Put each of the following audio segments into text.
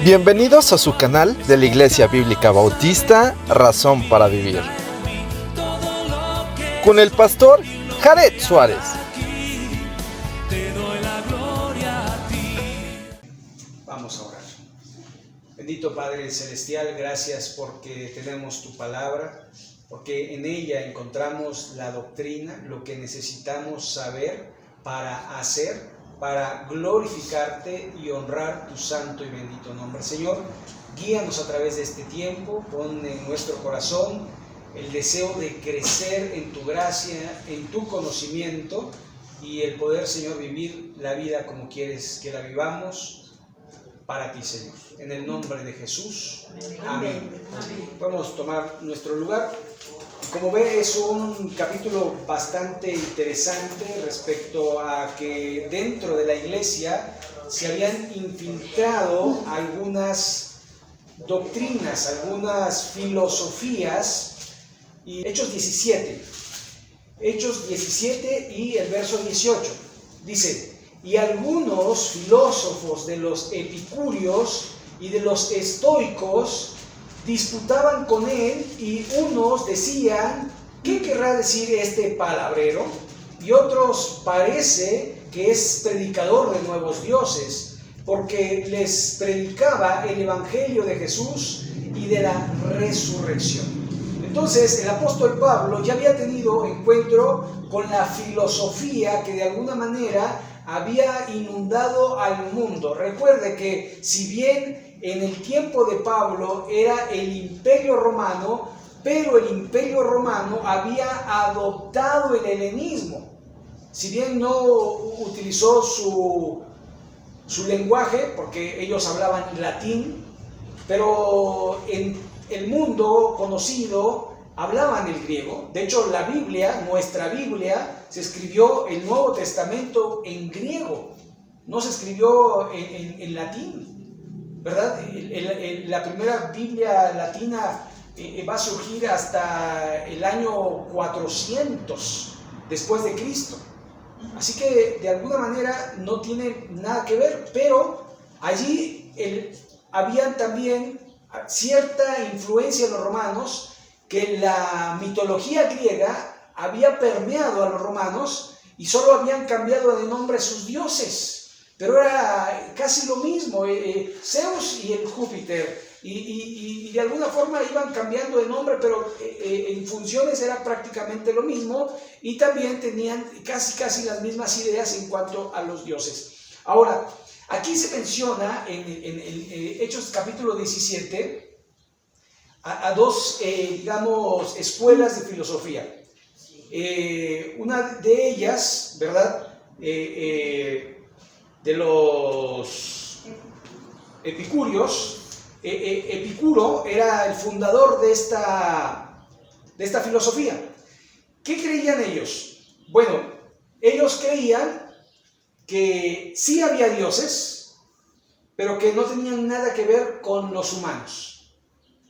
Bienvenidos a su canal de la Iglesia Bíblica Bautista Razón para Vivir, con el pastor Jared Suárez. Vamos a orar. Bendito Padre Celestial, gracias porque tenemos tu palabra, porque en ella encontramos la doctrina, lo que necesitamos saber para hacer, para glorificarte y honrar tu santo y bendito nombre. Señor, guíanos a través de este tiempo, pon en nuestro corazón el deseo de crecer en tu gracia, en tu conocimiento y el poder, Señor, vivir la vida como quieres que la vivamos para ti, Señor. En el nombre de Jesús, amén. Podemos tomar nuestro lugar. Como ve, es un capítulo bastante interesante respecto a que dentro de la iglesia se habían infiltrado algunas doctrinas, algunas filosofías. Y Hechos 17 y el verso 18 dice: y algunos filósofos de los epicúreos y de los estoicos disputaban con él, y unos decían: ¿qué querrá decir este palabrero? Y otros: parece que es predicador de nuevos dioses, porque les predicaba el evangelio de Jesús y de la resurrección. Entonces el apóstol Pablo ya había tenido encuentro con la filosofía que de alguna manera había inundado al mundo. Recuerde que si bien en el tiempo de Pablo era el Imperio Romano, pero el Imperio Romano había adoptado el helenismo. Si bien no utilizó su lenguaje, porque ellos hablaban latín, pero en el mundo conocido hablaban el griego. De hecho, la Biblia, nuestra Biblia, se escribió el Nuevo Testamento en griego, no se escribió en latín. ¿Verdad? La primera Biblia latina va a surgir hasta el año 400 después de Cristo. Así que de alguna manera no tiene nada que ver, pero allí había también cierta influencia de los romanos, que la mitología griega había permeado a los romanos y solo habían cambiado de nombre sus dioses. Pero era casi lo mismo, Zeus y el Júpiter, y de alguna forma iban cambiando de nombre, pero en funciones era prácticamente lo mismo, y también tenían casi las mismas ideas en cuanto a los dioses. Ahora, aquí se menciona en Hechos capítulo 17 a dos, escuelas de filosofía. Una de ellas, ¿verdad?, de los epicúreos. Epicuro era el fundador de esta filosofía. ¿Qué creían ellos? Bueno, ellos creían que sí había dioses, pero que no tenían nada que ver con los humanos,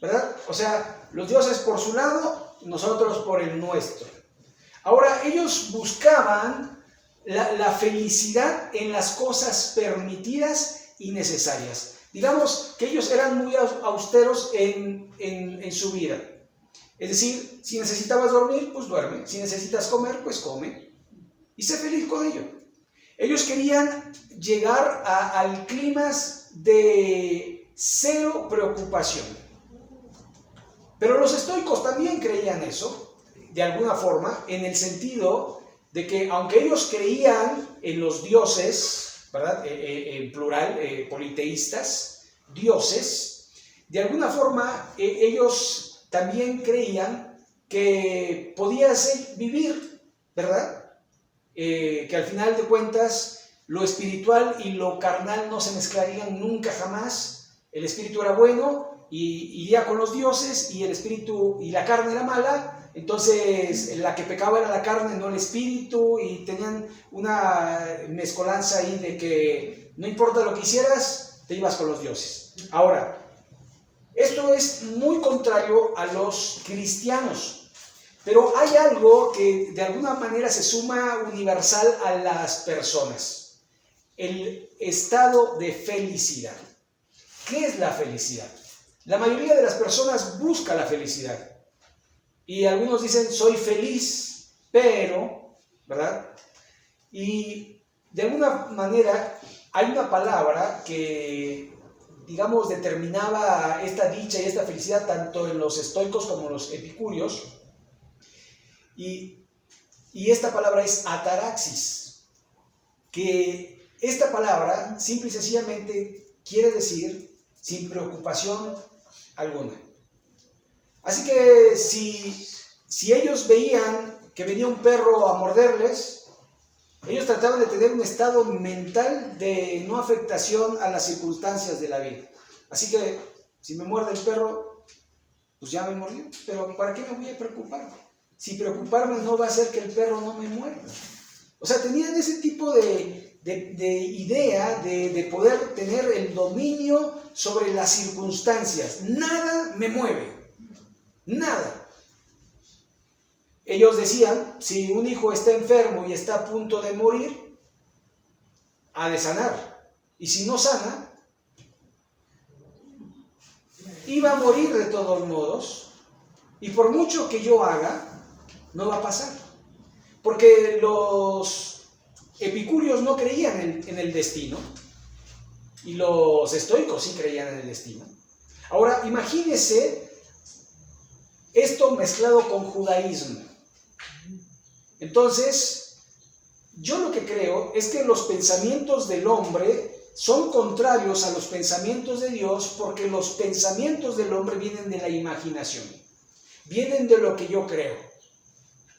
¿verdad? O sea, los dioses por su lado, nosotros por el nuestro. Ahora, ellos buscaban la felicidad en las cosas permitidas y necesarias. Digamos que ellos eran muy austeros en su vida. Es decir, si necesitabas dormir, pues duerme. Si necesitas comer, pues come. Y sé feliz con ello. Ellos querían llegar al clímax de cero preocupación. Pero los estoicos también creían eso, de alguna forma, en el sentido de que aunque ellos creían en los dioses, ¿verdad?, en plural, politeístas, dioses, de alguna forma ellos también creían que podías vivir, ¿verdad?, que al final de cuentas lo espiritual y lo carnal no se mezclarían nunca jamás. El espíritu era bueno y iría con los dioses, y el espíritu y la carne era mala. Entonces la que pecaba era la carne, no el espíritu, y tenían una mezcolanza ahí de que no importa lo que hicieras, te ibas con los dioses. Ahora, esto es muy contrario a los cristianos, pero hay algo que de alguna manera se suma universal a las personas: el estado de felicidad. ¿qué es la felicidad? La mayoría de las personas busca la felicidad. Y algunos dicen, soy feliz, pero, ¿verdad? Y de alguna manera hay una palabra que, digamos, determinaba esta dicha y esta felicidad tanto en los estoicos como en los epicúreos. Y esta palabra es ataraxis, que esta palabra simple y sencillamente quiere decir sin preocupación alguna. Así que si ellos veían que venía un perro a morderles, ellos trataban de tener un estado mental de no afectación a las circunstancias de la vida. Así que si me muerde el perro, pues ya me mordió, pero ¿para qué me voy a preocupar? Si preocuparme no va a hacer que el perro no me muerda. O sea, tenían ese tipo de idea de poder tener el dominio sobre las circunstancias. Nada me mueve. Nada. Ellos decían, si un hijo está enfermo y está a punto de morir, ha de sanar. Y si no sana, iba a morir de todos modos. Y por mucho que yo haga, no va a pasar. Porque los epicúreos no creían en el destino. Y los estoicos sí creían en el destino. Ahora, imagínese esto mezclado con judaísmo. Entonces, yo lo que creo es que los pensamientos del hombre son contrarios a los pensamientos de Dios, porque los pensamientos del hombre vienen de la imaginación, vienen de lo que yo creo,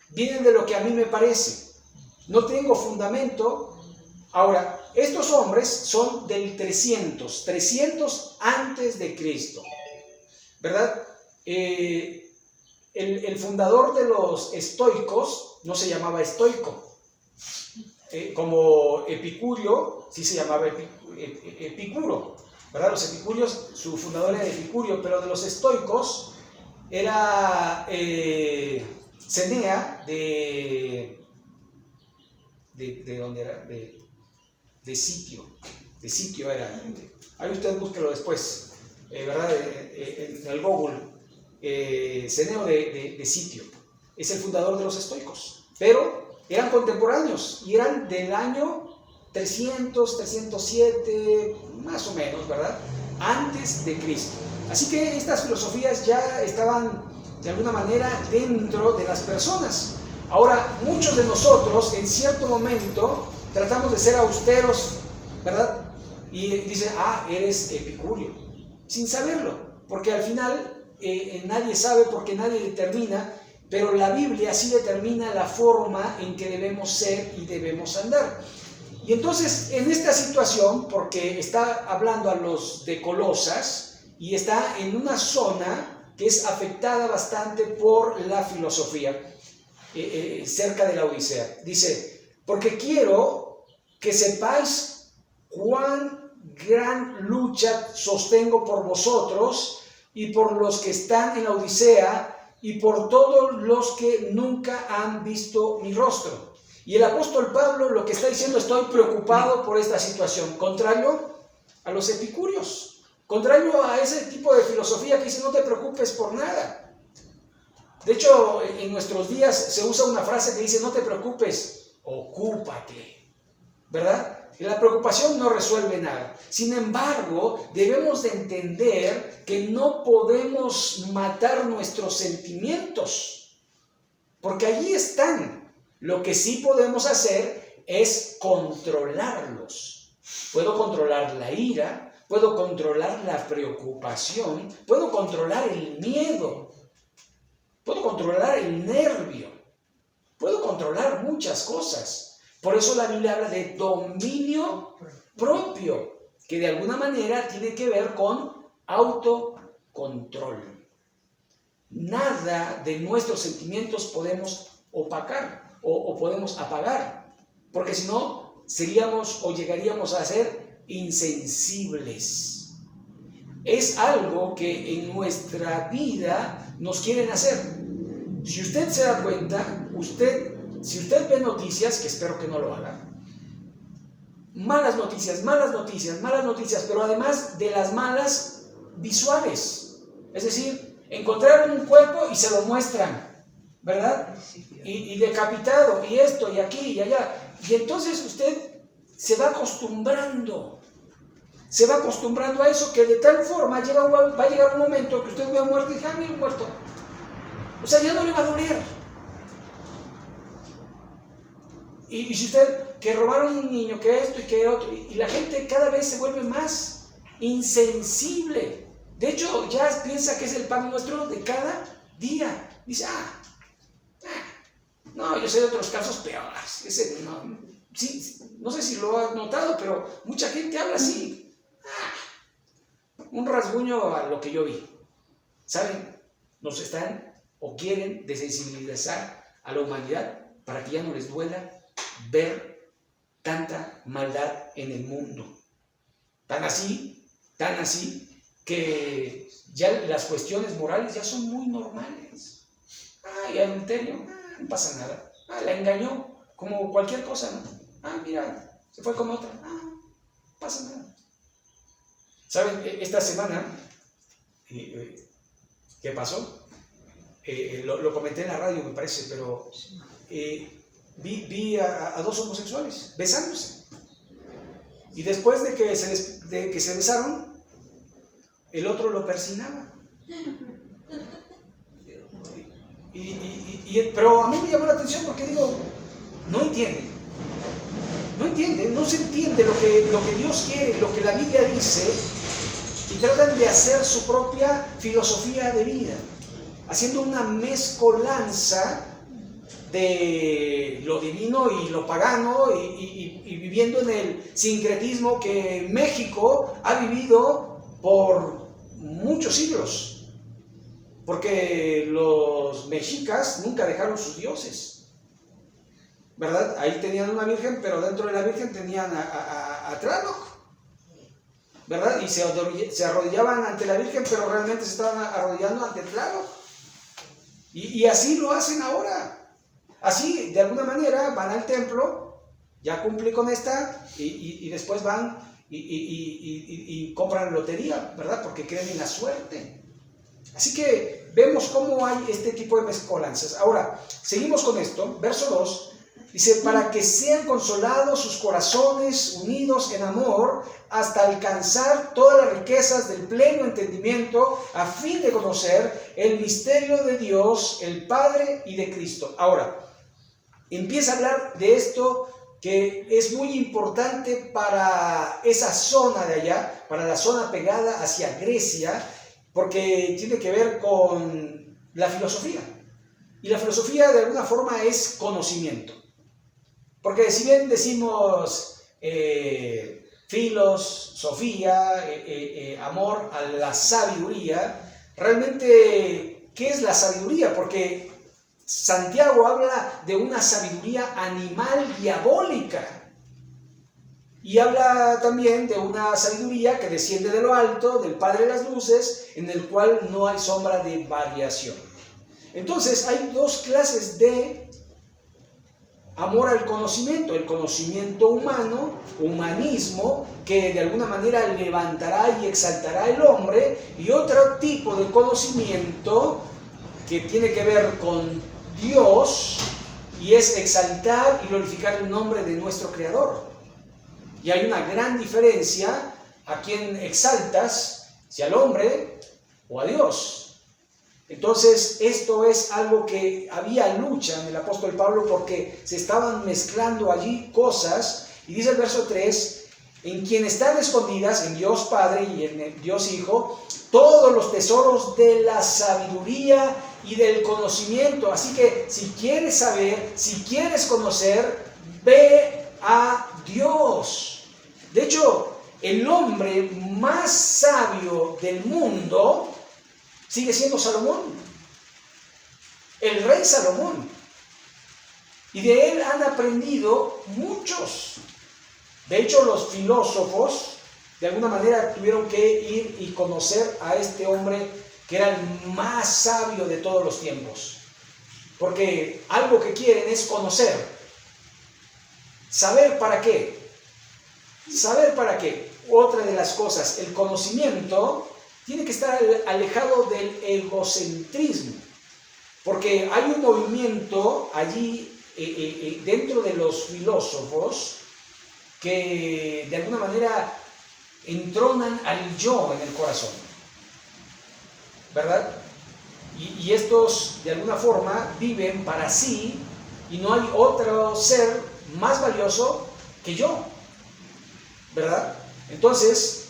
vienen de lo que a mí me parece. No tengo fundamento. Ahora, estos hombres son del 300 antes de Cristo, ¿verdad? El fundador de los estoicos no se llamaba estoico, como Epicurio sí se llamaba Epicuro, ¿verdad? Los epicúreos, su fundador era Epicurio, pero de los estoicos era Cenea de ¿dónde era? De Sitio era. Ahí usted búsquelo después, ¿verdad? En el Google. Ceneo de Sitio es el fundador de los estoicos, pero eran contemporáneos y eran del año 300, 307, más o menos, ¿verdad? Antes de Cristo. Así que estas filosofías ya estaban de alguna manera dentro de las personas. Ahora, muchos de nosotros en cierto momento tratamos de ser austeros, ¿verdad? Y dicen, eres epicúreo, sin saberlo, porque al final nadie sabe porque nadie determina, pero la Biblia sí determina la forma en que debemos ser y debemos andar. Y entonces, en esta situación, porque está hablando a los de Colosas y está en una zona que es afectada bastante por la filosofía, cerca de la Odisea, dice, porque quiero que sepáis cuán gran lucha sostengo por vosotros y por los que están en la Odisea y por todos los que nunca han visto mi rostro. Y el apóstol Pablo lo que está diciendo, estoy preocupado por esta situación, contrario a los epicúreos, contrario a ese tipo de filosofía que dice no te preocupes por nada. De hecho, en nuestros días se usa una frase que dice no te preocupes, ocúpate, ¿verdad? La preocupación no resuelve nada. Sin embargo, debemos de entender que no podemos matar nuestros sentimientos, porque allí están. Lo que sí podemos hacer es controlarlos. Puedo controlar la ira, puedo controlar la preocupación, puedo controlar el miedo, puedo controlar el nervio, puedo controlar muchas cosas. Por eso la Biblia habla de dominio propio, que de alguna manera tiene que ver con autocontrol. Nada de nuestros sentimientos podemos opacar o podemos apagar, porque si no, seríamos o llegaríamos a ser insensibles. Es algo que en nuestra vida nos quieren hacer. Si usted se da cuenta, si usted ve noticias, que espero que no lo haga, malas noticias, malas noticias, malas noticias, pero además de las malas visuales. Es decir, encontraron un cuerpo y se lo muestran, ¿verdad? Y decapitado, y esto, y aquí, y allá. Y entonces usted se va acostumbrando a eso, que de tal forma va a llegar un momento que usted ve muerto y dice, mira, muerto. O sea, ya no le va a doler. Y si usted, que robaron un niño, que esto y que otro, y la gente cada vez se vuelve más insensible. De hecho, ya piensa que es el pan nuestro de cada día. Dice, no, yo sé de otros casos peores. Ese, no, sí, no sé si lo has notado, pero mucha gente habla así. Un rasguño a lo que yo vi. ¿Saben? Nos están o quieren desensibilizar a la humanidad para que ya no les duela ver tanta maldad en el mundo. Tan así, que ya las cuestiones morales ya son muy normales. Y adulterio, no pasa nada. La engañó, como cualquier cosa, ¿no? Mira, se fue con otra, no pasa nada. ¿Saben? Esta semana, ¿qué pasó? Lo comenté en la radio, me parece, pero vi a dos homosexuales besándose. Y después de que se besaron, el otro lo persinaba. Pero a mí me llamó la atención porque digo, no entiende, no se entiende lo que Dios quiere, lo que la Biblia dice, y tratan de hacer su propia filosofía de vida, haciendo una mezcolanza de lo divino y lo pagano y viviendo en el sincretismo que México ha vivido por muchos siglos. Porque los mexicas nunca dejaron sus dioses, ¿verdad? Ahí tenían una virgen, pero dentro de la virgen tenían a Tlaloc, ¿verdad? Y se arrodillaban ante la virgen, pero realmente se estaban arrodillando ante Tlaloc. Y así lo hacen ahora. Así, de alguna manera, van al templo, ya cumplí con esta, y después van y compran lotería, ¿verdad? Porque creen en la suerte. Así que vemos cómo hay este tipo de mezcolanzas. Ahora, seguimos con esto. Verso 2, dice, para que sean consolados sus corazones unidos en amor hasta alcanzar todas las riquezas del pleno entendimiento a fin de conocer el misterio de Dios, el Padre y de Cristo. Ahora, empieza a hablar de esto que es muy importante para esa zona de allá, para la zona pegada hacia Grecia, porque tiene que ver con la filosofía. Y la filosofía de alguna forma es conocimiento. Porque si bien decimos filosofía, amor a la sabiduría, realmente, ¿qué es la sabiduría? Porque Santiago habla de una sabiduría animal diabólica. Y habla también de una sabiduría que desciende de lo alto, del Padre de las luces, en el cual no hay sombra de variación. Entonces, hay dos clases de amor al conocimiento. El conocimiento humano, humanismo, que de alguna manera levantará y exaltará al hombre, y otro tipo de conocimiento que tiene que ver con Dios, y es exaltar y glorificar el nombre de nuestro Creador. Y hay una gran diferencia a quién exaltas, si al hombre o a Dios. Entonces, esto es algo que había lucha en el apóstol Pablo porque se estaban mezclando allí cosas. Y dice el verso 3, en quien están escondidas, en Dios Padre y en Dios Hijo, todos los tesoros de la sabiduría y del conocimiento. Así que si quieres saber, si quieres conocer, ve a Dios. De hecho, el hombre más sabio del mundo sigue siendo Salomón, el rey Salomón. Y de él han aprendido muchos. De hecho, los filósofos de alguna manera tuvieron que ir y conocer a este hombre que era el más sabio de todos los tiempos. Porque algo que quieren es conocer. ¿Saber para qué? ¿Saber para qué? Otra de las cosas, el conocimiento tiene que estar alejado del egocentrismo, porque hay un movimiento allí dentro de los filósofos que de alguna manera entronan al yo en el corazón, ¿verdad? Y estos de alguna forma viven para sí y no hay otro ser más valioso que yo, ¿verdad? Entonces,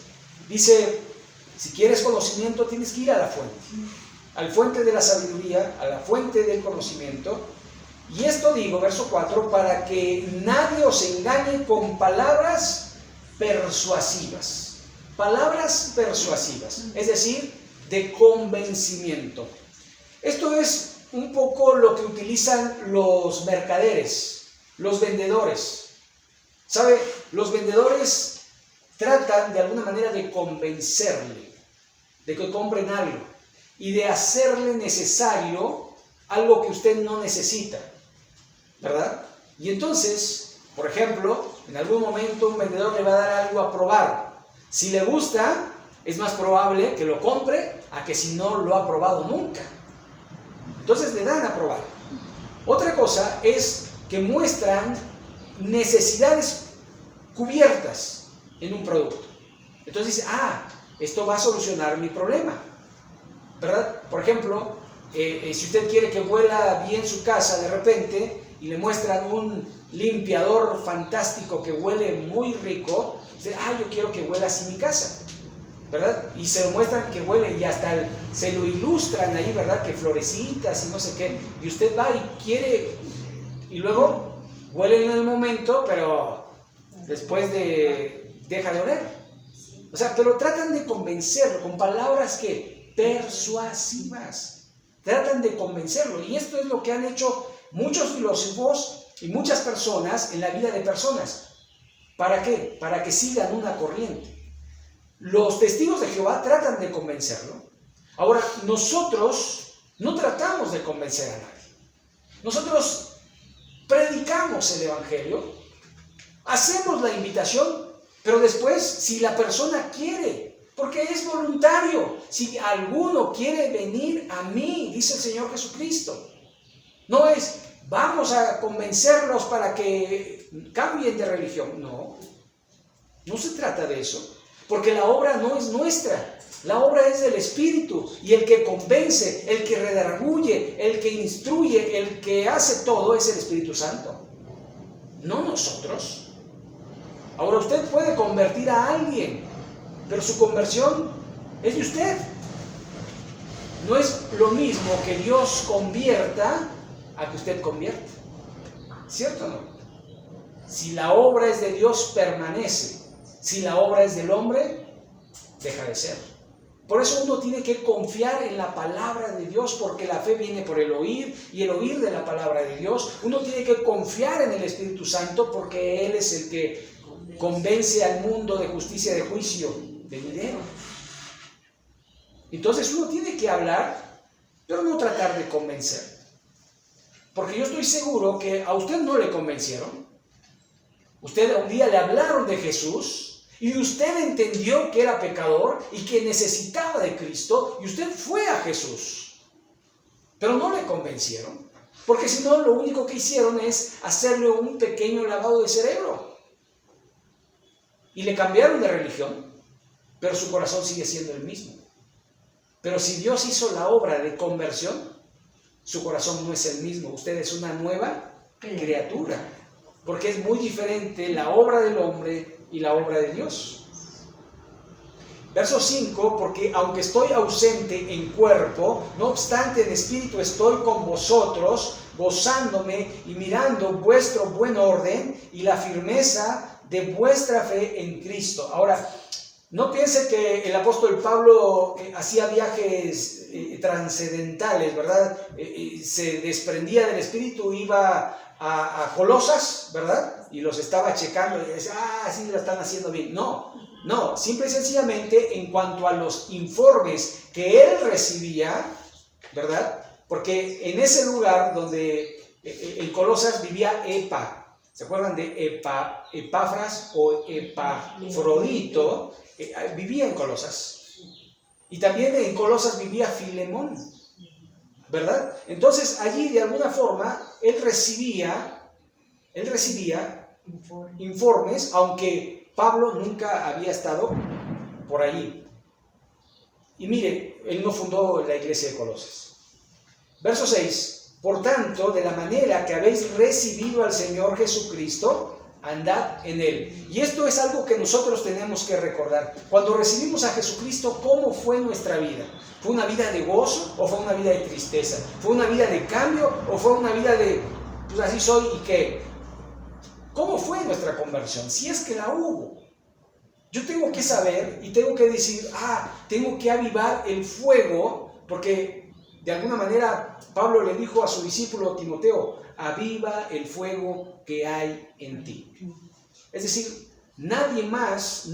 dice, si quieres conocimiento tienes que ir a la fuente de la sabiduría, a la fuente del conocimiento. Y esto digo, verso 4, para que nadie os engañe con palabras persuasivas. Palabras persuasivas, es decir, de convencimiento. Esto es un poco lo que utilizan los mercaderes, los vendedores. ¿Sabe? Los vendedores tratan de alguna manera de convencerle, de que compren algo y de hacerle necesario algo que usted no necesita, ¿verdad? Y entonces, por ejemplo, en algún momento un vendedor le va a dar algo a probar. Si le gusta, es más probable que lo compre a que si no lo ha probado nunca. Entonces le dan a probar. Otra cosa es que muestran necesidades cubiertas en un producto. Entonces dice, esto va a solucionar mi problema, ¿verdad? Por ejemplo, si usted quiere que huela bien su casa de repente y le muestran un limpiador fantástico que huele muy rico, dice, yo quiero que huela así mi casa, ¿verdad? Y se lo muestran que huele y hasta se lo ilustran ahí, ¿verdad? Que florecitas y no sé qué. Y usted va y quiere, y luego huele en el momento, pero después deja de oler. O sea, pero tratan de convencerlo con palabras que persuasivas. Tratan de convencerlo. Y esto es lo que han hecho muchos filósofos y muchas personas en la vida de personas. ¿Para qué? Para que sigan una corriente. Los testigos de Jehová tratan de convencerlo. Ahora, nosotros no tratamos de convencer a nadie. Nosotros predicamos el Evangelio, hacemos la invitación, pero después, si la persona quiere, porque es voluntario, si alguno quiere venir a mí, dice el Señor Jesucristo, no es, vamos a convencerlos para que cambien de religión. No, no se trata de eso. Porque la obra no es nuestra, la obra es del Espíritu, y el que convence, el que redarguye, el que instruye, el que hace todo es el Espíritu Santo, no nosotros. Ahora usted puede convertir a alguien, pero su conversión es de usted. No es lo mismo que Dios convierta a que usted convierta, ¿cierto o no? Si la obra es de Dios, permanece. Si la obra es del hombre, deja de ser. Por eso uno tiene que confiar en la palabra de Dios, porque la fe viene por el oír y el oír de la palabra de Dios. Uno tiene que confiar en el Espíritu Santo, porque Él es el que convence al mundo de justicia, de juicio venidero. Entonces uno tiene que hablar, pero no tratar de convencer. Porque yo estoy seguro que a usted no le convencieron. Usted un día le hablaron de Jesús y usted entendió que era pecador y que necesitaba de Cristo, y usted fue a Jesús, pero no le convencieron, porque si no, lo único que hicieron es hacerle un pequeño lavado de cerebro y le cambiaron de religión, pero su corazón sigue siendo el mismo. Pero si Dios hizo la obra de conversión, su corazón no es el mismo. Usted es una nueva criatura, porque es muy diferente la obra del hombre y la obra de Dios. Verso 5, porque aunque estoy ausente en cuerpo, no obstante en espíritu estoy con vosotros, gozándome y mirando vuestro buen orden y la firmeza de vuestra fe en Cristo. Ahora, no piense que el apóstol Pablo hacía viajes trascendentales, ¿verdad? Se desprendía del espíritu, iba a Colosas, ¿verdad? Y los estaba checando y decía, sí lo están haciendo bien. No, simple y sencillamente en cuanto a los informes que él recibía, ¿verdad? Porque en ese lugar donde en Colosas vivía Epa, ¿Se acuerdan de Epafras o Epafrodito? Vivía en Colosas. Y también en Colosas vivía Filemón, ¿verdad? Entonces allí de alguna forma él recibía informes, aunque Pablo nunca había estado por allí. Y mire, él no fundó la iglesia de Colosas. Verso 6. Por tanto, de la manera que habéis recibido al Señor Jesucristo, andad en Él. Y esto es algo que nosotros tenemos que recordar. Cuando recibimos a Jesucristo, ¿cómo fue nuestra vida? ¿Fue una vida de gozo o fue una vida de tristeza? ¿Fue una vida de cambio o fue una vida de, pues así soy y qué? ¿Cómo fue nuestra conversión? Si es que la hubo. Yo tengo que saber y tengo que decir, tengo que avivar el fuego, porque de alguna manera Pablo le dijo a su discípulo Timoteo, aviva el fuego que hay en ti. Es decir, nadie más,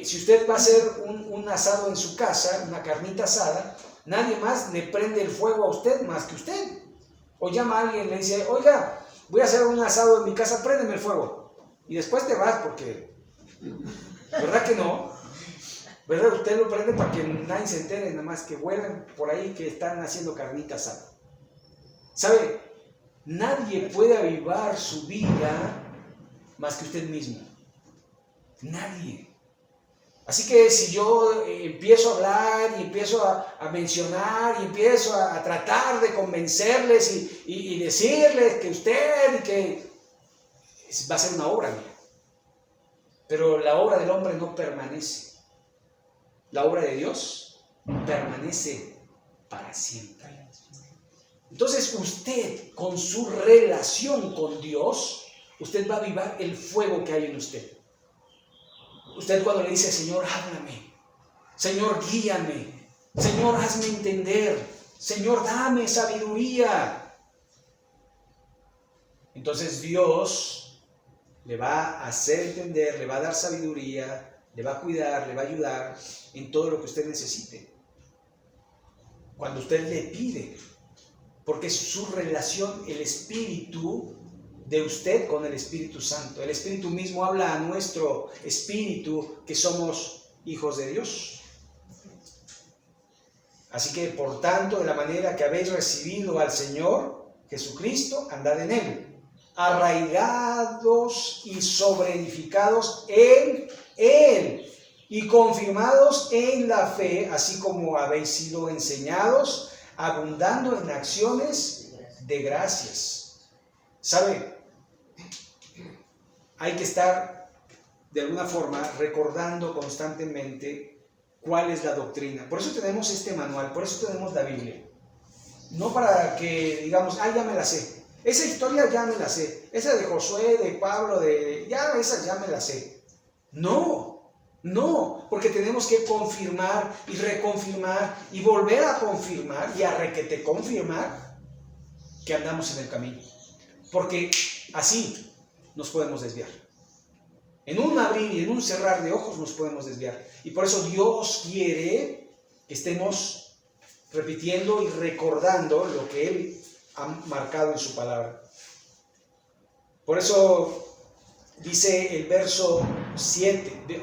si usted va a hacer un asado en su casa, una carnita asada, nadie más le prende el fuego a usted más que usted. O llama a alguien y le dice, oiga, voy a hacer un asado en mi casa, préndeme el fuego. Y después te vas porque, ¿verdad que no? ¿Verdad? Usted lo prende para que nadie se entere, nada más que vuelan por ahí que están haciendo carnita asada. ¿Sabe? Nadie puede avivar su vida más que usted mismo. Nadie. Así que si yo empiezo a hablar y empiezo a mencionar y empiezo a tratar de convencerles y decirles que usted y que va a ser una obra mía. Pero la obra del hombre no permanece. La obra de Dios permanece para siempre. Entonces usted, con su relación con Dios, usted va a avivar el fuego que hay en usted. Usted cuando le dice, Señor, háblame, Señor, guíame, Señor, hazme entender, Señor, dame sabiduría. Entonces Dios le va a hacer entender, le va a dar sabiduría, le va a cuidar, le va a ayudar en todo lo que usted necesite. Cuando usted le pide, porque es su relación, el espíritu de usted con el Espíritu Santo. El Espíritu mismo habla a nuestro espíritu que somos hijos de Dios. Así que, por tanto, de la manera que habéis recibido al Señor Jesucristo, andad en Él, arraigados y sobreedificados en Él y confirmados en la fe, así como habéis sido enseñados, abundando en acciones de gracias. ¿Sabe? Hay que estar de alguna forma recordando constantemente cuál es la doctrina. Por eso tenemos este manual, por eso tenemos la Biblia. No para que digamos, ya me la sé. Esa historia ya me la sé. Esa de Josué, de Pablo, esa ya me la sé. No, porque tenemos que confirmar y reconfirmar y volver a confirmar y a requete confirmar que andamos en el camino. Porque así nos podemos desviar. En un abrir y en un cerrar de ojos nos podemos desviar. Y por eso Dios quiere que estemos repitiendo y recordando lo que Él ha marcado en su palabra. Por eso dice el verso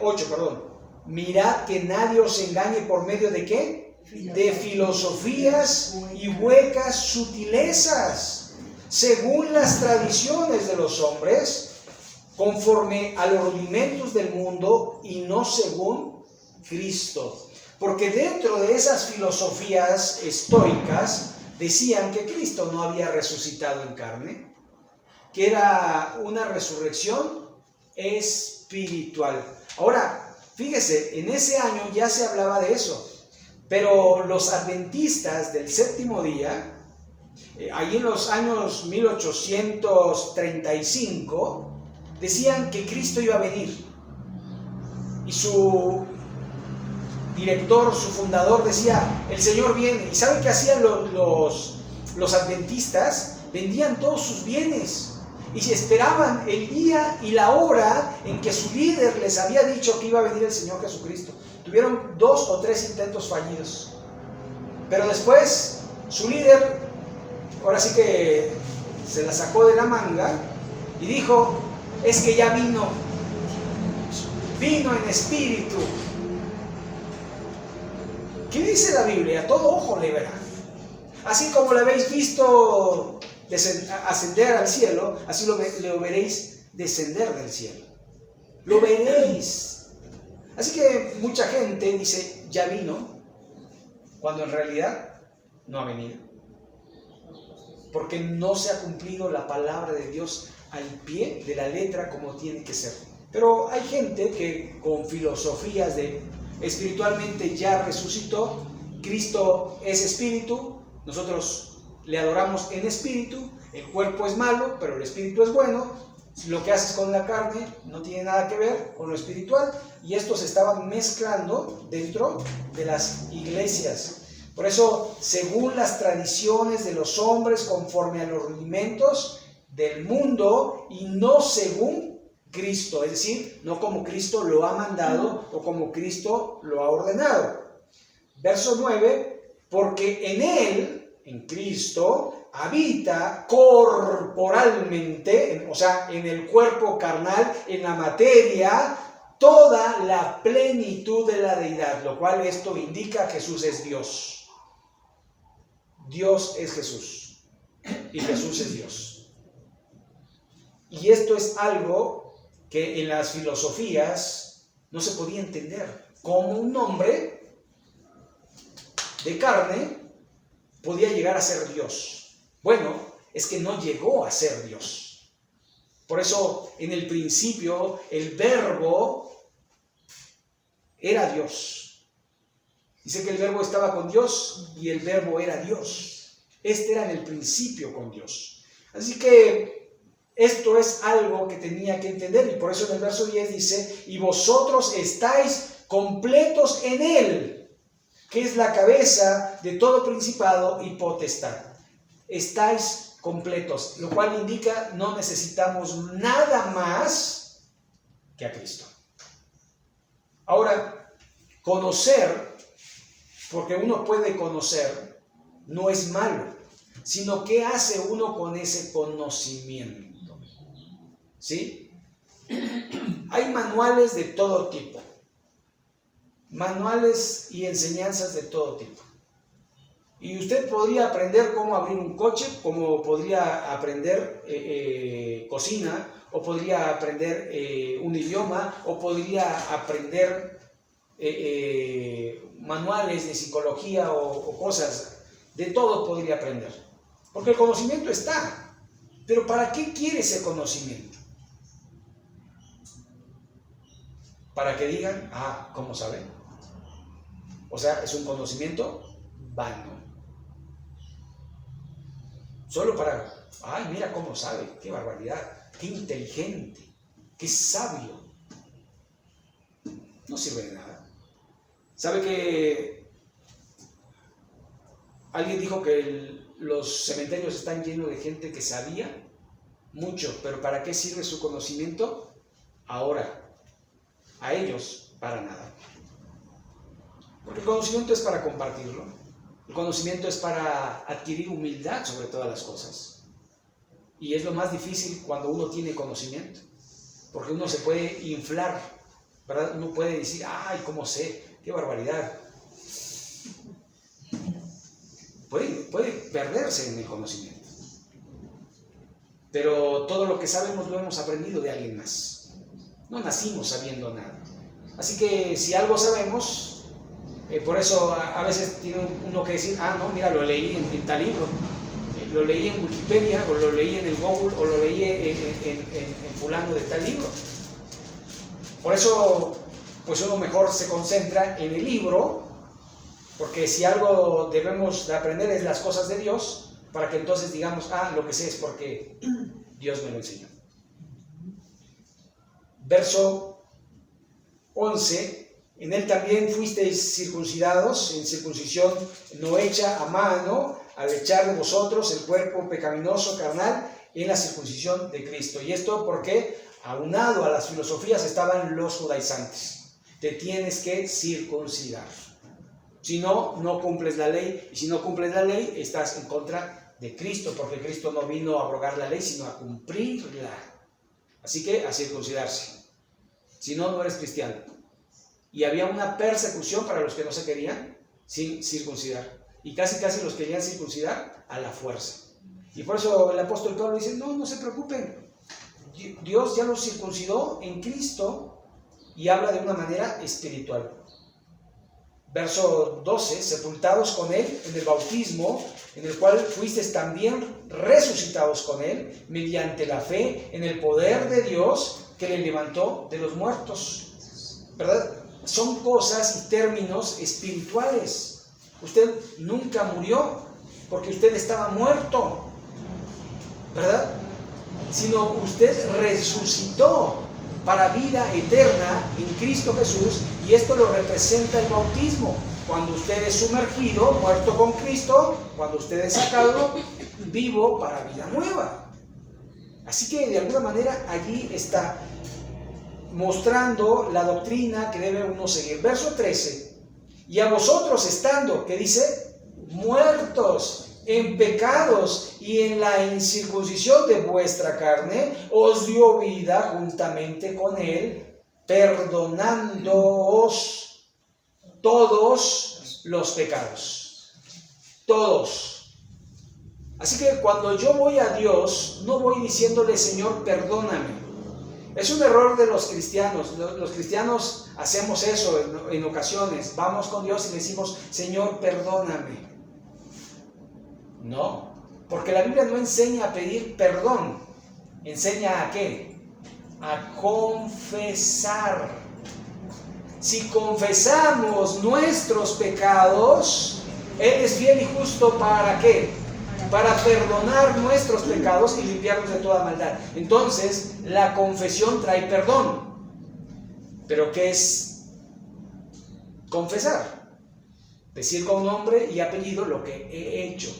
8, mirad que nadie os engañe por medio de ¿qué? De filosofías y huecas sutilezas, según las tradiciones de los hombres, conforme a los rudimentos del mundo y no según Cristo. Porque dentro de esas filosofías estoicas decían que Cristo no había resucitado en carne, que era una resurrección espiritual. Ahora, fíjese, en ese año ya se hablaba de eso, pero los adventistas del séptimo día, ahí en los años 1835, decían que Cristo iba a venir. Y su director, su fundador decía, el Señor viene. ¿Y saben qué hacían los adventistas? Vendían todos sus bienes y se esperaban el día y la hora en que su líder les había dicho que iba a venir el Señor Jesucristo. Tuvieron 2 o 3 intentos fallidos, pero después su líder ahora sí que se la sacó de la manga Y dijo, es que ya vino en espíritu. ¿Qué dice la Biblia? Todo ojo le verá. Así como le habéis visto ascender al cielo, así lo veréis descender del cielo. Lo veréis. Así que mucha gente dice, ya vino, cuando en realidad no ha venido. Porque no se ha cumplido la palabra de Dios al pie de la letra como tiene que ser. Pero hay gente que con filosofías de espiritualmente ya resucitó, Cristo es espíritu, nosotros le adoramos en espíritu, el cuerpo es malo, pero el espíritu es bueno, lo que haces con la carne no tiene nada que ver con lo espiritual, y esto se estaba mezclando dentro de las iglesias. Por eso, según las tradiciones de los hombres, conforme a los rudimentos del mundo, y no según Cristo, es decir, no como Cristo lo ha mandado o como Cristo lo ha ordenado. Verso 9, porque en Él, en Cristo, habita corporalmente, o sea, en el cuerpo carnal, en la materia, toda la plenitud de la deidad, lo cual esto indica que Jesús es Dios. Dios es Jesús y Jesús es Dios. Y esto es algo que en las filosofías no se podía entender. Cómo un hombre de carne podía llegar a ser Dios. Bueno, es que no llegó a ser Dios. Por eso, en el principio, el Verbo era Dios. Dice que el Verbo estaba con Dios y el Verbo era Dios. Este era en el principio con Dios. Así que esto es algo que tenía que entender, y por eso en el verso 10 dice, y vosotros estáis completos en Él, que es la cabeza de todo principado y potestad. Estáis completos, lo cual indica no necesitamos nada más que a Cristo. Ahora, conocer, porque uno puede conocer, no es malo, sino qué hace uno con ese conocimiento. ¿Sí? Hay manuales de todo tipo, manuales y enseñanzas de todo tipo. Y usted podría aprender cómo abrir un coche, como podría aprender cocina, o podría aprender un idioma, o podría aprender manuales de psicología o cosas. De todo podría aprender. Porque el conocimiento está. Pero ¿para qué quiere ese conocimiento? Para que digan, ¿cómo saben? O sea, es un conocimiento vano. Solo para, mira cómo sabe, qué barbaridad, qué inteligente, qué sabio. No sirve de nada. ¿Sabe que alguien dijo que los cementerios están llenos de gente que sabía mucho, pero ¿para qué sirve su conocimiento? Ahora, a ellos, para nada. Porque el conocimiento es para compartirlo. El conocimiento es para adquirir humildad sobre todas las cosas. Y es lo más difícil cuando uno tiene conocimiento. Porque uno se puede inflar, ¿verdad? Uno puede decir, ¿cómo sé? ¡Qué barbaridad! Puede perderse en el conocimiento. Pero todo lo que sabemos lo hemos aprendido de alguien más. No nacimos sabiendo nada. Así que si algo sabemos, por eso a veces tiene uno que decir, no, mira, lo leí en tal libro, lo leí en Wikipedia, o lo leí en el Google, o lo leí en fulano de tal libro. Por eso, pues uno mejor se concentra en el libro, porque si algo debemos de aprender es las cosas de Dios, para que entonces digamos, lo que sé es porque Dios me lo enseñó. Verso 11, en Él también fuisteis circuncidados en circuncisión no hecha a mano, al echar de vosotros el cuerpo pecaminoso carnal en la circuncisión de Cristo. Y esto porque, aunado a las filosofías, estaban los judaizantes. Te tienes que circuncidar. Si no, no cumples la ley. Y si no cumples la ley, estás en contra de Cristo, porque Cristo no vino a abrogar la ley, sino a cumplirla. Así que a circuncidarse. Si no, no eres cristiano. Y había una persecución para los que no se querían circuncidar. Y casi los querían circuncidar a la fuerza. Y por eso el apóstol Pablo dice, no se preocupen. Dios ya los circuncidó en Cristo y habla de una manera espiritual. Verso 12, sepultados con Él en el bautismo, en el cual fuisteis también resucitados con Él, mediante la fe en el poder de Dios que le levantó de los muertos. ¿Verdad? Son cosas y términos espirituales. Usted nunca murió porque usted estaba muerto, ¿verdad? Sino usted resucitó para vida eterna en Cristo Jesús, y esto lo representa el bautismo. Cuando usted es sumergido, muerto con Cristo, cuando usted es sacado vivo para vida nueva. Así que de alguna manera allí está mostrando la doctrina que debe uno seguir. Verso 13, y a vosotros estando, ¿qué dice? Muertos en pecados y en la incircuncisión de vuestra carne, os dio vida juntamente con Él, perdonándoos todos los pecados. Todos. Así que cuando yo voy a Dios, no voy diciéndole, Señor, perdóname. Es un error de los cristianos. Los cristianos hacemos eso en ocasiones. Vamos con Dios y le decimos, Señor, perdóname. No, porque la Biblia no enseña a pedir perdón. ¿Enseña a qué? A confesar. Si confesamos nuestros pecados, Él es fiel y justo ¿para qué? Para perdonar nuestros pecados y limpiarnos de toda maldad. Entonces, la confesión trae perdón. ¿Pero qué es confesar? Decir con nombre y apellido lo que he hecho.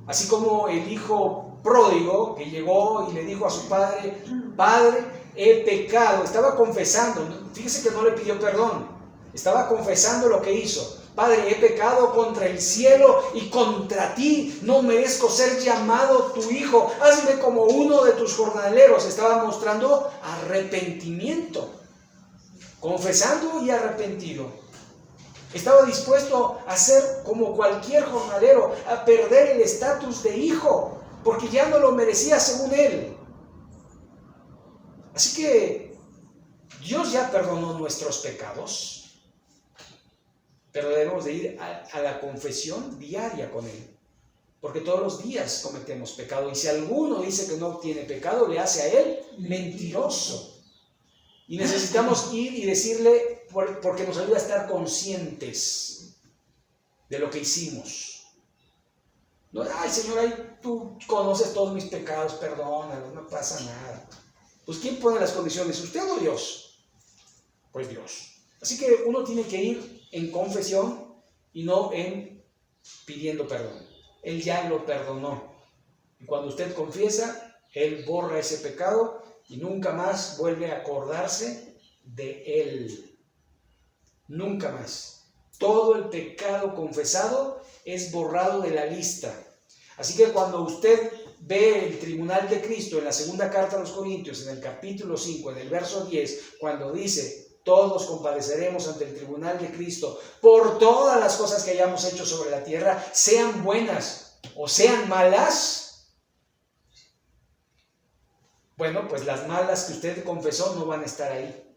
Así como el hijo pródigo que llegó y le dijo a su padre, Padre, he pecado. Estaba confesando. Fíjese que no le pidió perdón. Estaba confesando lo que hizo. Padre, he pecado contra el cielo y contra ti. No merezco ser llamado tu hijo. Hazme como uno de tus jornaleros. Estaba mostrando arrepentimiento. Confesando y arrepentido. Estaba dispuesto a ser como cualquier jornalero, a perder el estatus de hijo, porque ya no lo merecía según él. Así que Dios ya perdonó nuestros pecados, pero debemos de ir a la confesión diaria con Él, porque todos los días cometemos pecado, y si alguno dice que no tiene pecado, le hace a Él mentiroso. Y necesitamos ir y decirle, porque nos ayuda a estar conscientes de lo que hicimos. No, ay Señor, ay, tú conoces todos mis pecados, perdónalos, no pasa nada. Pues ¿quién pone las condiciones? ¿Usted o Dios? Pues Dios. Así que uno tiene que ir en confesión y no en pidiendo perdón. Él ya lo perdonó. Y cuando usted confiesa, Él borra ese pecado y nunca más vuelve a acordarse de él. Nunca más. Todo el pecado confesado es borrado de la lista. Así que cuando usted ve el tribunal de Cristo en la segunda carta a los Corintios, en el capítulo 5, en el verso 10, cuando dice, todos compareceremos ante el tribunal de Cristo por todas las cosas que hayamos hecho sobre la tierra, sean buenas o sean malas. Bueno, pues las malas que usted confesó no van a estar ahí.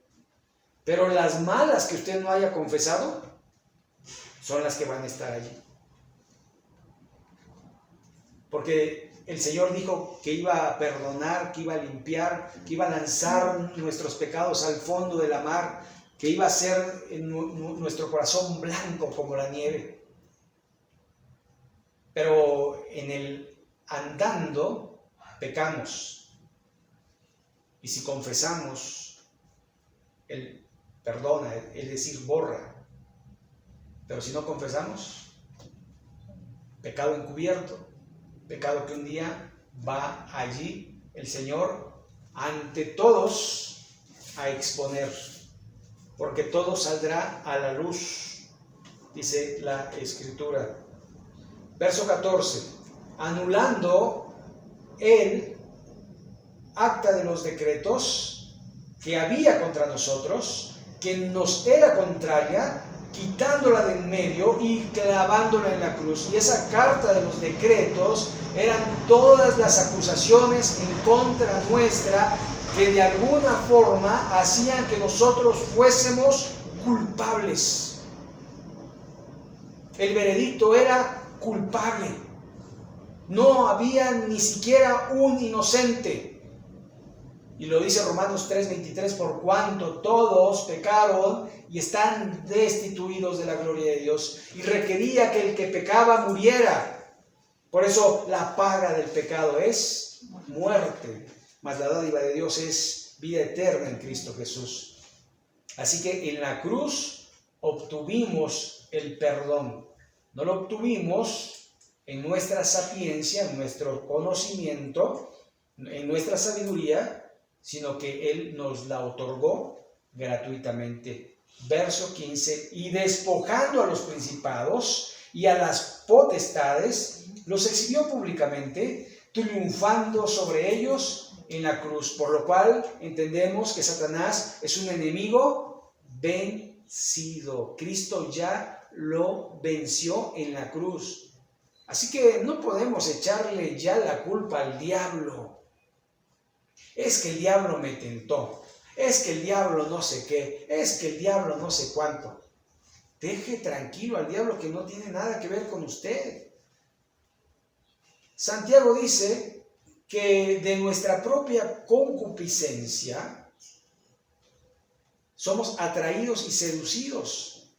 Pero las malas que usted no haya confesado son las que van a estar allí. Porque el Señor dijo que iba a perdonar, que iba a limpiar, que iba a lanzar nuestros pecados al fondo de la mar, que iba a hacer nuestro corazón blanco como la nieve. Pero en el andando pecamos. Y si confesamos, Él perdona, es decir, borra. Pero si no confesamos, pecado encubierto, pecado que un día va allí el Señor ante todos a exponer, porque todo saldrá a la luz, dice la Escritura. Verso 14, anulando Él acta de los decretos que había contra nosotros, que nos era contraria, quitándola de en medio y clavándola en la cruz. Y esa carta de los decretos eran todas las acusaciones en contra nuestra que de alguna forma hacían que nosotros fuésemos culpables. El veredicto era culpable. No había ni siquiera un inocente. Y lo dice Romanos 3:23, por cuanto todos pecaron y están destituidos de la gloria de Dios. Y requería que el que pecaba muriera. Por eso la paga del pecado es muerte, mas la dádiva de Dios es vida eterna en Cristo Jesús. Así que en la cruz obtuvimos el perdón. No lo obtuvimos en nuestra sapiencia, en nuestro conocimiento, en nuestra sabiduría, sino que Él nos la otorgó gratuitamente. Verso 15, y despojando a los principados y a las potestades, los exhibió públicamente, triunfando sobre ellos en la cruz. Por lo cual entendemos que Satanás es un enemigo vencido. Cristo ya lo venció en la cruz. Así que no podemos echarle ya la culpa al diablo. Es que el diablo me tentó, es que el diablo no sé qué, es que el diablo no sé cuánto. Deje tranquilo al diablo, que no tiene nada que ver con usted. Santiago dice que de nuestra propia concupiscencia somos atraídos y seducidos,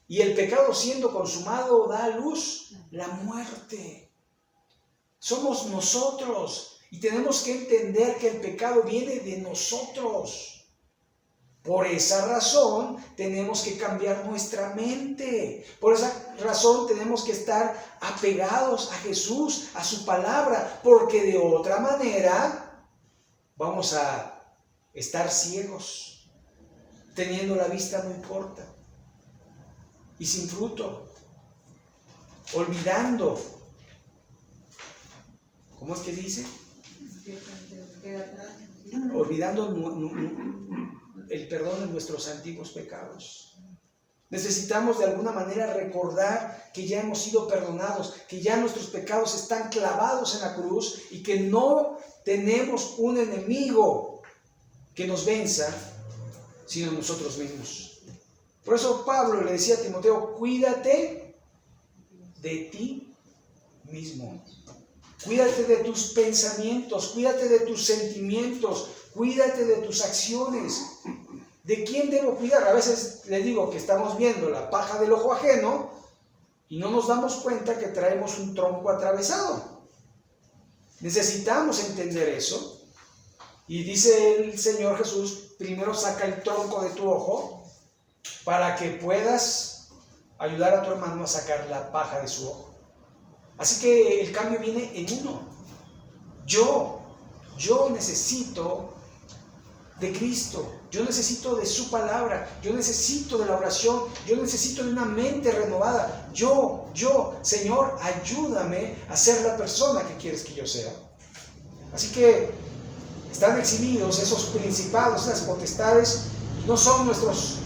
y el pecado siendo consumado da a luz la muerte. Somos nosotros. Y tenemos que entender que el pecado viene de nosotros. Por esa razón tenemos que cambiar nuestra mente. Por esa razón tenemos que estar apegados a Jesús, a su palabra, porque de otra manera vamos a estar ciegos, teniendo la vista muy corta y sin fruto, olvidando. ¿Cómo es que dice? Olvidando el perdón de nuestros antiguos pecados. Necesitamos de alguna manera recordar que ya hemos sido perdonados, que ya nuestros pecados están clavados en la cruz y que no tenemos un enemigo que nos venza, sino nosotros mismos. Por eso Pablo le decía a Timoteo, cuídate de ti mismo. Cuídate de tus pensamientos, cuídate de tus sentimientos, cuídate de tus acciones. ¿De quién debo cuidar? A veces le digo que estamos viendo la paja del ojo ajeno y no nos damos cuenta que traemos un tronco atravesado. Necesitamos entender eso. Y dice el Señor Jesús, primero saca el tronco de tu ojo para que puedas ayudar a tu hermano a sacar la paja de su ojo. Así que el cambio viene en uno. Yo necesito de Cristo, yo necesito de su palabra, yo necesito de la oración, yo necesito de una mente renovada. Yo, Señor, ayúdame a ser la persona que quieres que yo sea. Así que están exhibidos esos principados, esas potestades, no son nuestros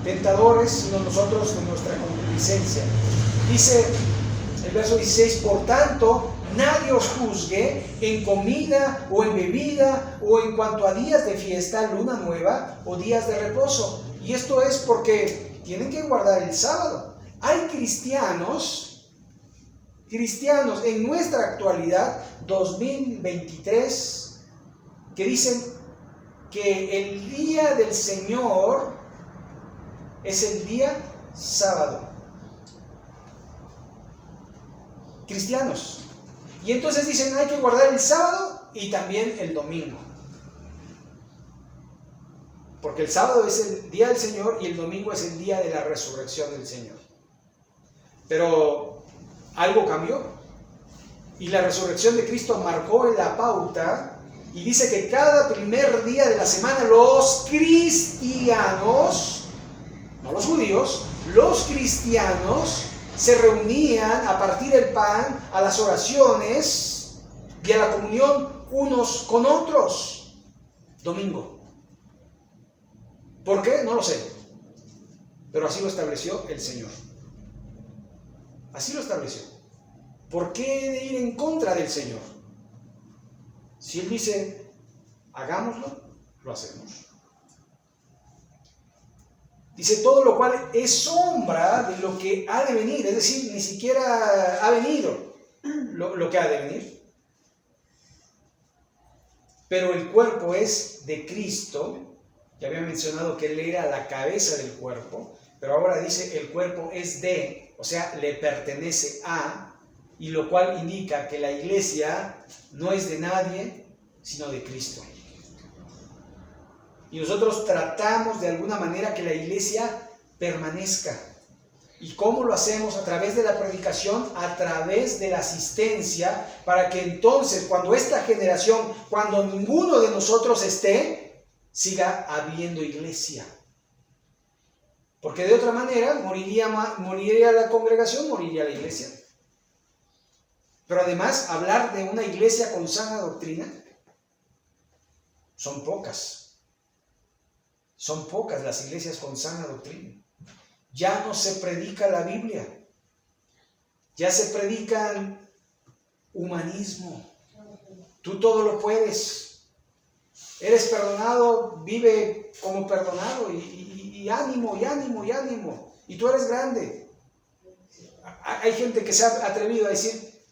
tentadores, sino nosotros con nuestra concupiscencia. Dice el verso 16, por tanto, nadie os juzgue en comida o en bebida o en cuanto a días de fiesta, luna nueva o días de reposo. Y esto es porque tienen que guardar el sábado. Hay cristianos en nuestra actualidad, 2023, que dicen que el día del Señor es el día sábado. Cristianos. Y entonces dicen, hay que guardar el sábado y también el domingo. Porque el sábado es el día del Señor y el domingo es el día de la resurrección del Señor. Pero algo cambió. Y la resurrección de Cristo marcó la pauta y dice que cada primer día de la semana los cristianos, no los judíos, los cristianos se reunían a partir del pan, a las oraciones y a la comunión unos con otros. Domingo. ¿Por qué? No lo sé. Pero así lo estableció el Señor. Así lo estableció. ¿Por qué ir en contra del Señor? Si Él dice, hagámoslo, lo hacemos. Dice, todo lo cual es sombra de lo que ha de venir. Es decir, ni siquiera ha venido lo que ha de venir. Pero el cuerpo es de Cristo. Ya había mencionado que Él era la cabeza del cuerpo. Pero ahora dice, el cuerpo es de, o sea, le pertenece a, y lo cual indica que la iglesia no es de nadie, sino de Cristo. Y nosotros tratamos de alguna manera que la iglesia permanezca. ¿Y cómo lo hacemos? A través de la predicación, a través de la asistencia, para que entonces, cuando esta generación, cuando ninguno de nosotros esté, siga habiendo iglesia. Porque de otra manera moriría la congregación, moriría la iglesia. Pero además, hablar de una iglesia con sana doctrina, son pocas. Son pocas las iglesias con sana doctrina. Ya no se predica la Biblia. Ya se predica humanismo. Tú todo lo puedes. Eres perdonado, vive como perdonado y ánimo, y ánimo, y ánimo. Y tú eres grande. Hay gente que se ha atrevido a decir,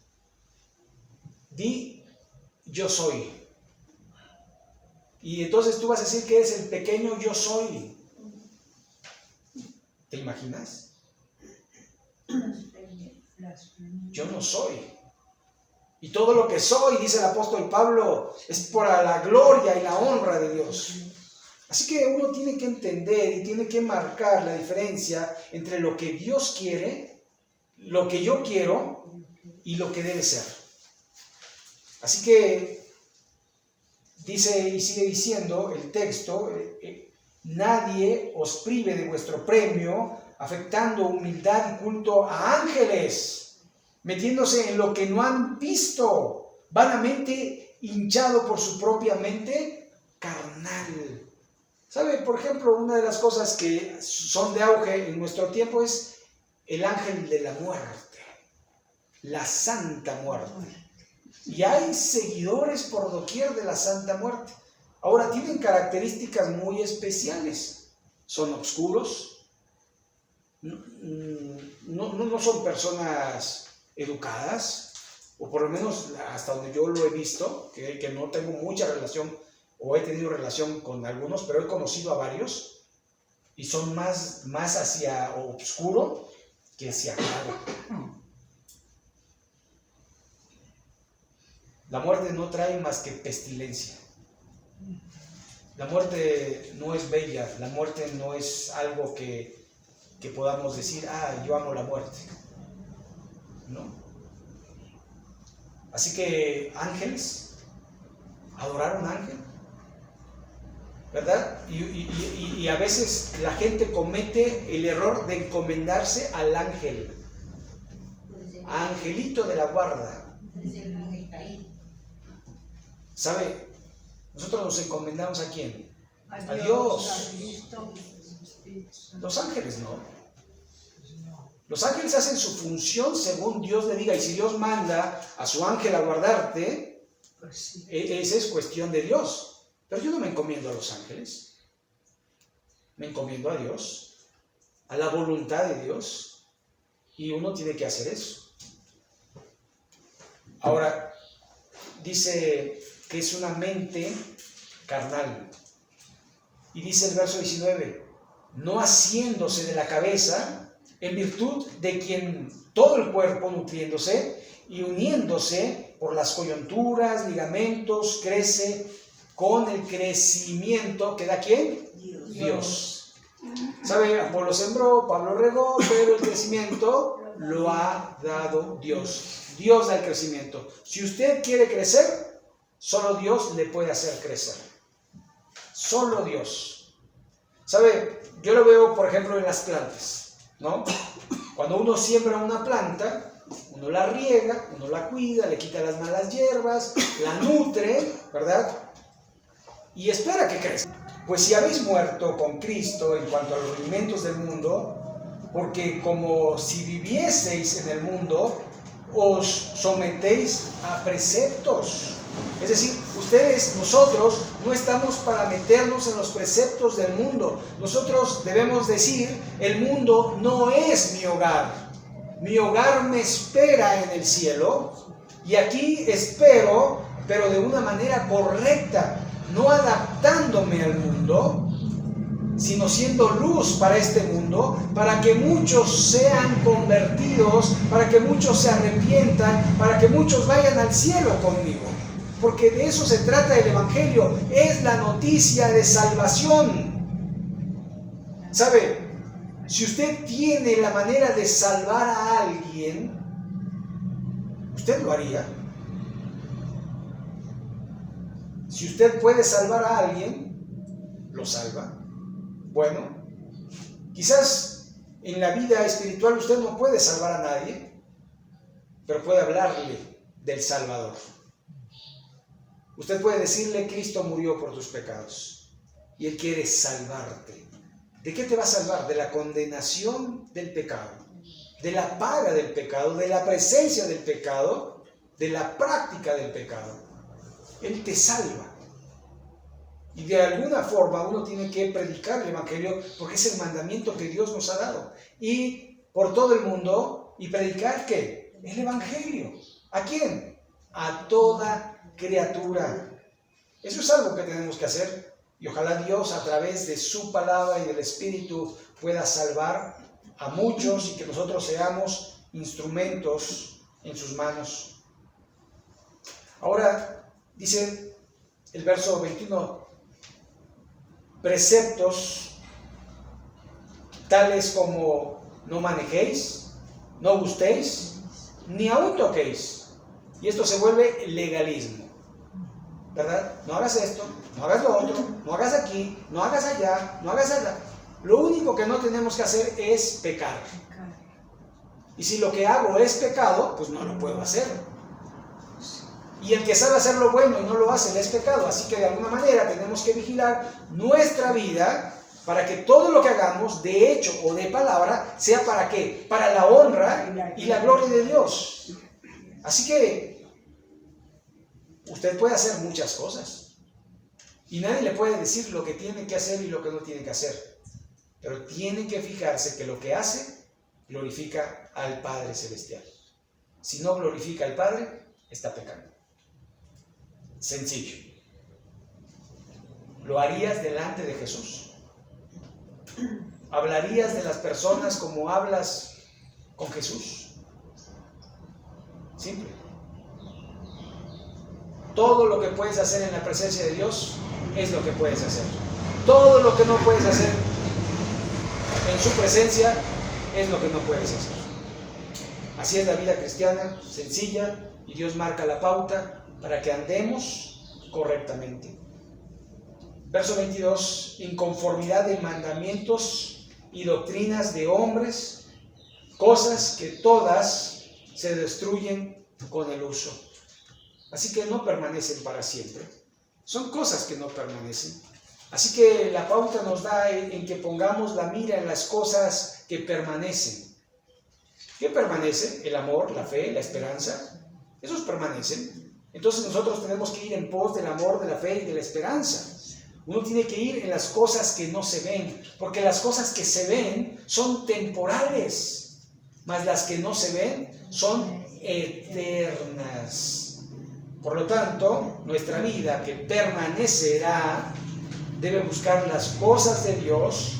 di, yo soy. Y entonces tú vas a decir que eres el pequeño yo soy. ¿Te imaginas? Yo no soy. Y todo lo que soy, dice el apóstol Pablo, es para la gloria y la honra de Dios. Así que uno tiene que entender y tiene que marcar la diferencia entre lo que Dios quiere, lo que yo quiero y lo que debe ser. Así que dice y sigue diciendo el texto, nadie os prive de vuestro premio, afectando humildad y culto a ángeles, metiéndose en lo que no han visto, vanamente hinchado por su propia mente carnal. ¿Sabe? Por ejemplo, una de las cosas que son de auge en nuestro tiempo es el ángel de la muerte, la santa muerte. Y hay seguidores por doquier de la santa muerte. Ahora tienen características muy especiales. Son oscuros, no son personas educadas, o por lo menos hasta donde yo lo he visto, que no tengo mucha relación, o he tenido relación con algunos, pero he conocido a varios, y son más hacia oscuro que hacia claro. La muerte no trae más que pestilencia. La muerte no es bella, la muerte no es algo que podamos decir, yo amo la muerte. ¿No? Así que ángeles, adorar a un ángel, ¿verdad? Y a veces la gente comete el error de encomendarse al ángel, a angelito de la guarda. ¿Sabe? Nosotros nos encomendamos ¿a quién? A Dios. Los ángeles no. Los ángeles hacen su función según Dios le diga. Y si Dios manda a su ángel a guardarte, esa es cuestión de Dios. Pero yo no me encomiendo a los ángeles. Me encomiendo a Dios, a la voluntad de Dios. Y uno tiene que hacer eso. Ahora, dice que es una mente carnal. Y dice el verso 19, no haciéndose de la cabeza, en virtud de quien todo el cuerpo nutriéndose y uniéndose por las coyunturas, ligamentos, crece con el crecimiento que da ¿quién? Dios. ¿Sabe? Apolo sembró, Pablo regó, pero el crecimiento lo ha dado Dios. Dios da el crecimiento. Si usted quiere crecer, solo Dios le puede hacer crecer. Solo Dios. ¿Sabe? Yo lo veo, por ejemplo, en las plantas, ¿no? Cuando uno siembra una planta, Uno la riega, uno la cuida, le quita las malas hierbas, la nutre, ¿verdad? Y espera que crezca. Pues si habéis muerto con Cristo en cuanto a los rudimentos del mundo, porque como si vivieseis en el mundo, os sometéis a preceptos. Es decir, nosotros no estamos para meternos en los preceptos del mundo. Nosotros debemos decir, el mundo no es mi hogar. Mi hogar me espera en el cielo y aquí espero, pero de una manera correcta, no adaptándome al mundo, sino siendo luz para este mundo, para que muchos sean convertidos, para que muchos se arrepientan, para que muchos vayan al cielo conmigo. Porque de eso se trata el Evangelio, es la noticia de salvación. ¿Sabe? Si usted tiene la manera de salvar a alguien, usted lo haría. Si usted puede salvar a alguien, lo salva. Bueno, quizás en la vida espiritual usted no puede salvar a nadie, pero puede hablarle del Salvador. Usted puede decirle, Cristo murió por tus pecados y Él quiere salvarte. ¿De qué te va a salvar? De la condenación del pecado, de la paga del pecado, de la presencia del pecado, de la práctica del pecado. Él te salva. Y de alguna forma uno tiene que predicar el Evangelio porque es el mandamiento que Dios nos ha dado. Y por todo el mundo, y predicar ¿qué? El Evangelio. ¿A quién? A toda criatura. Eso es algo que tenemos que hacer. Y ojalá Dios a través de su palabra y del Espíritu pueda salvar a muchos y que nosotros seamos instrumentos en sus manos. Ahora dice el verso 21, preceptos tales como no manejéis, no gustéis, ni aun toquéis. Y esto se vuelve legalismo, ¿verdad? No hagas esto, no hagas lo otro, no hagas aquí, no hagas allá, no hagas allá. Lo único que no tenemos que hacer es pecar. Y si lo que hago es pecado, pues no lo puedo hacer. Y el que sabe hacer lo bueno y no lo hace, es pecado. Así que de alguna manera tenemos que vigilar nuestra vida para que todo lo que hagamos, de hecho o de palabra, sea ¿para qué? Para la honra y la gloria de Dios. Así que usted puede hacer muchas cosas y nadie le puede decir lo que tiene que hacer y lo que no tiene que hacer, pero tiene que fijarse que lo que hace glorifica al Padre Celestial. Si no glorifica al Padre, está pecando. Sencillo. ¿Lo harías delante de Jesús? ¿Hablarías de las personas como hablas con Jesús? Simple. Todo lo que puedes hacer en la presencia de Dios es lo que puedes hacer. Todo lo que no puedes hacer en su presencia es lo que no puedes hacer. Así es la vida cristiana, sencilla, y Dios marca la pauta para que andemos correctamente. Verso 22, inconformidad de mandamientos y doctrinas de hombres, cosas que todas se destruyen con el uso. Así que no permanecen para siempre. Son cosas que no permanecen. Así que la pauta nos da en que pongamos la mira en las cosas que permanecen. ¿Qué permanece? El amor, la fe, la esperanza. Esos permanecen. Entonces nosotros tenemos que ir en pos del amor, de la fe y de la esperanza. Uno tiene que ir en las cosas que no se ven, porque las cosas que se ven son temporales, mas las que no se ven son eternas. Por lo tanto, nuestra vida que permanecerá debe buscar las cosas de Dios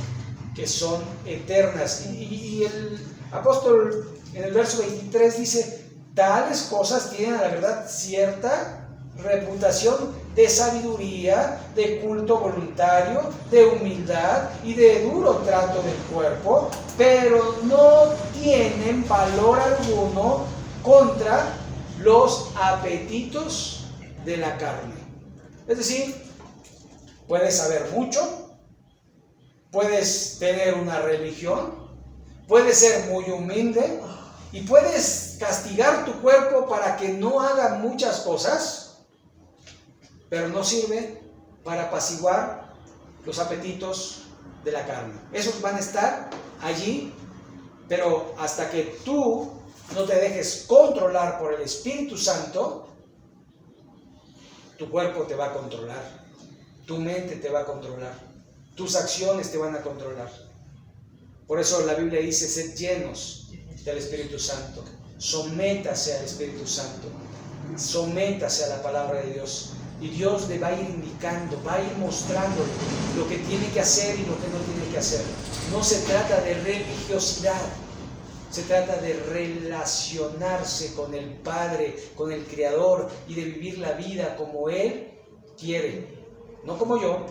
que son eternas. Y el apóstol en el verso 23 dice, tales cosas tienen a la verdad cierta reputación de sabiduría, de culto voluntario, de humildad y de duro trato del cuerpo, pero no tienen valor alguno contra los apetitos de la carne. Es decir, puedes saber mucho, puedes tener una religión, puedes ser muy humilde, Y puedes castigar tu cuerpo para que no haga muchas cosas, pero no sirve para apaciguar los apetitos de la carne. Esos van a estar allí, pero hasta que tú no te dejes controlar por el Espíritu Santo, tu cuerpo te va a controlar, tu mente te va a controlar, tus acciones te van a controlar. Por eso la Biblia dice, sed llenos del Espíritu Santo, sométase al Espíritu Santo, sométase a la palabra de Dios. Y Dios le va a ir indicando, va a ir mostrándole lo que tiene que hacer y lo que no tiene que hacer. No se trata de religiosidad, se trata de relacionarse con el Padre, con el Creador, y de vivir la vida como Él quiere, no como yo,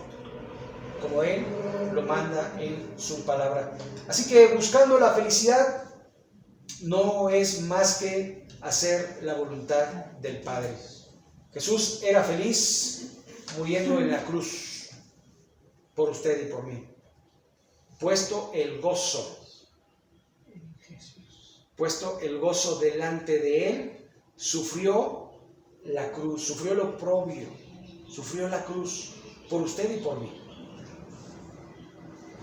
como Él lo manda en su palabra. Así que buscando la felicidad no es más que hacer la voluntad del Padre. Jesús era feliz muriendo en la cruz por usted y por mí. Puesto el gozo delante de Él, sufrió la cruz, sufrió el oprobio, sufrió la cruz por usted y por mí.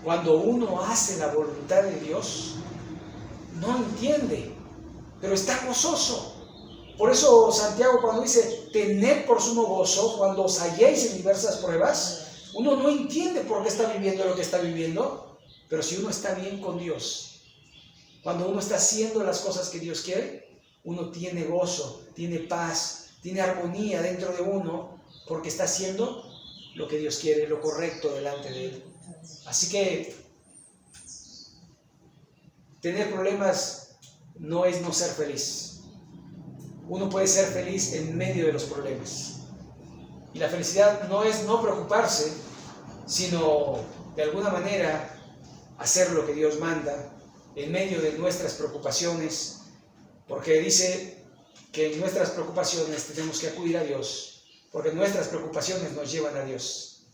Cuando uno hace la voluntad de Dios, no entiende, pero está gozoso. Por eso Santiago, cuando dice, tened por sumo gozo cuando os halléis en diversas pruebas, uno no entiende por qué está viviendo lo que está viviendo, pero si uno está bien con Dios, cuando uno está haciendo las cosas que Dios quiere, uno tiene gozo, tiene paz, tiene armonía dentro de uno, porque está haciendo lo que Dios quiere, lo correcto delante de Él. Así que tener problemas no es no ser feliz. Uno puede ser feliz en medio de los problemas. Y la felicidad no es no preocuparse, sino de alguna manera hacer lo que Dios manda en medio de nuestras preocupaciones, porque dice que en nuestras preocupaciones tenemos que acudir a Dios, porque nuestras preocupaciones nos llevan a Dios.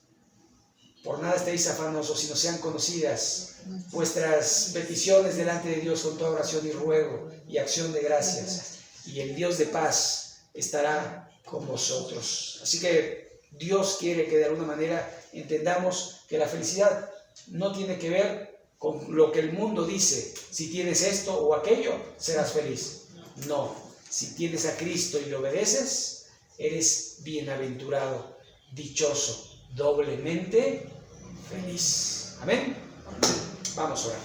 Por nada estéis afanosos, sino sean conocidas vuestras peticiones delante de Dios con toda oración y ruego y acción de gracias, y el Dios de paz estará con vosotros. Así que Dios quiere que de alguna manera entendamos que la felicidad no tiene que ver con lo que el mundo dice. Si tienes esto o aquello, serás feliz. No, si tienes a Cristo y le obedeces, eres bienaventurado, dichoso, doblemente feliz. Amén. Vamos a orar.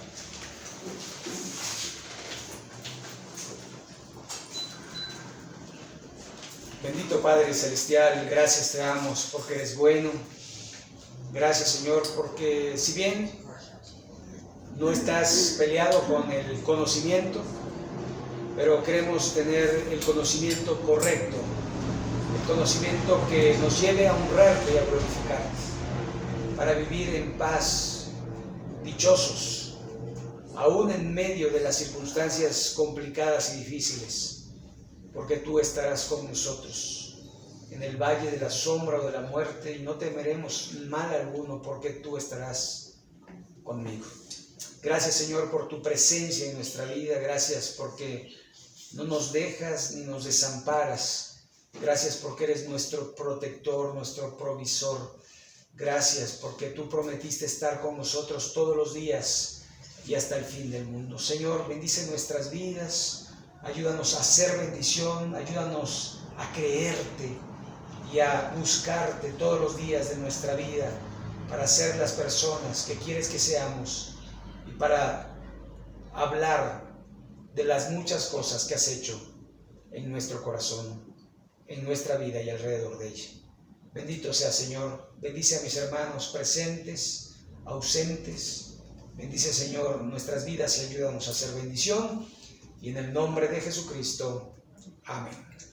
Bendito Padre Celestial, gracias te damos porque eres bueno. Gracias, Señor, porque si bien no estás peleado con el conocimiento, pero queremos tener el conocimiento correcto, el conocimiento que nos lleve a honrarte y a glorificarte, para vivir en paz, dichosos, aún en medio de las circunstancias complicadas y difíciles, porque tú estarás con nosotros en el valle de la sombra o de la muerte, y no temeremos mal alguno, porque tú estarás conmigo. Gracias, Señor, por tu presencia en nuestra vida. Gracias porque no nos dejas ni nos desamparas. Gracias porque eres nuestro protector, nuestro provisor. Gracias porque tú prometiste estar con nosotros todos los días y hasta el fin del mundo. Señor, bendice nuestras vidas. Ayúdanos a hacer bendición, ayúdanos a creerte y a buscarte todos los días de nuestra vida para ser las personas que quieres que seamos y para hablar de las muchas cosas que has hecho en nuestro corazón, en nuestra vida y alrededor de ella. Bendito sea, Señor. Bendice a mis hermanos presentes, ausentes. Bendice, Señor, nuestras vidas y ayúdanos a hacer bendición. Y en el nombre de Jesucristo. Amén.